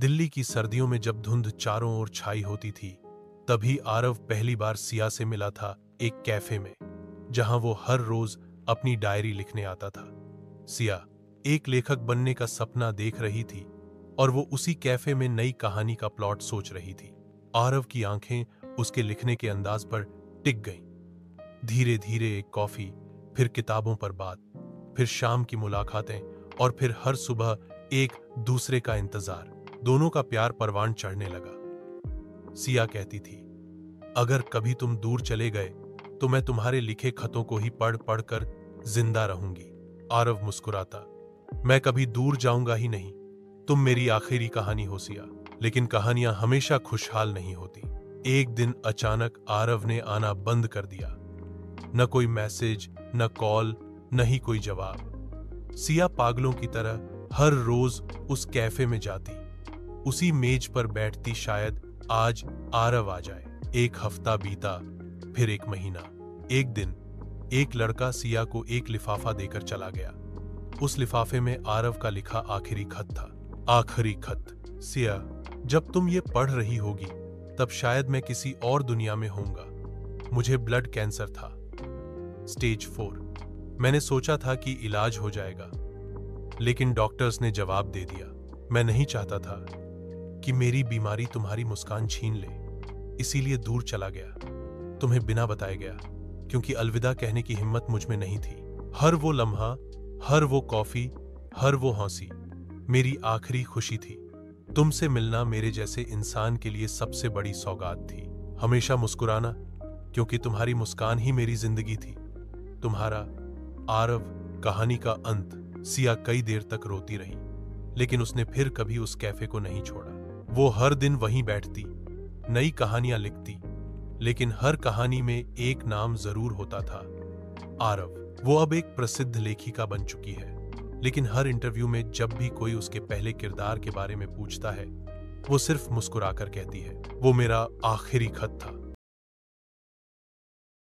दिल्ली की सर्दियों में जब धुंध चारों ओर छाई होती थी, तभी आरव पहली बार सिया से मिला था एक कैफे में, जहां वो हर रोज अपनी डायरी लिखने आता था। सिया एक लेखक बनने का सपना देख रही थी और वो उसी कैफे में नई कहानी का प्लॉट सोच रही थी। आरव की आंखें उसके लिखने के अंदाज पर टिक गईं। धीरे धीरे एक कॉफी, फिर किताबों पर बात, फिर शाम की मुलाकातें और फिर हर सुबह एक दूसरे का इंतजार। दोनों का प्यार परवान चढ़ने लगा। सिया कहती थी, अगर कभी तुम दूर चले गए तो मैं तुम्हारे लिखे खतों को ही पढ़ पढ़ कर जिंदा रहूंगी। आरव मुस्कुराता, मैं कभी दूर जाऊंगा ही नहीं, तुम मेरी आखिरी कहानी हो सिया। लेकिन कहानियां हमेशा खुशहाल नहीं होती। एक दिन अचानक आरव ने आना बंद कर दिया। न कोई मैसेज, न कॉल, न ही कोई जवाब। सिया पागलों की तरह हर रोज उस कैफे में जाती, उसी मेज पर बैठती, शायद आज आरव आ जाए। एक हफ्ता बीता, फिर एक महीना। एक दिन एक लड़का सिया को एक लिफाफा देकर चला गया। उस लिफाफे में आरव का लिखा आखिरी खत था। आखिरी खत। सिया, जब तुम ये पढ़ रही होगी तब शायद मैं किसी और दुनिया में होऊंगा। मुझे ब्लड कैंसर था, स्टेज 4। मैंने सोचा था कि इलाज हो जाएगा, लेकिन डॉक्टर्स ने जवाब दे दिया। मैं नहीं चाहता था कि मेरी बीमारी तुम्हारी मुस्कान छीन ले, इसीलिए दूर चला गया, तुम्हें बिना बताए गया, क्योंकि अलविदा कहने की हिम्मत मुझ में नहीं थी। हर वो लम्हा, हर वो कॉफी, हर वो हंसी मेरी आखिरी खुशी थी। तुमसे मिलना मेरे जैसे इंसान के लिए सबसे बड़ी सौगात थी। हमेशा मुस्कुराना, क्योंकि तुम्हारी मुस्कान ही मेरी जिंदगी थी। तुम्हारा आरव। कहानी का अंत। सिया कई देर तक रोती रही, लेकिन उसने फिर कभी उस कैफे को नहीं छोड़ा। वो हर दिन वहीं बैठती, नई कहानियां लिखती, लेकिन हर कहानी में एक नाम जरूर होता था, आरव। वो अब एक प्रसिद्ध लेखिका बन चुकी है, लेकिन हर इंटरव्यू में जब भी कोई उसके पहले किरदार के बारे में पूछता है, वो सिर्फ मुस्कुराकर कहती है, वो मेरा आखिरी खत था।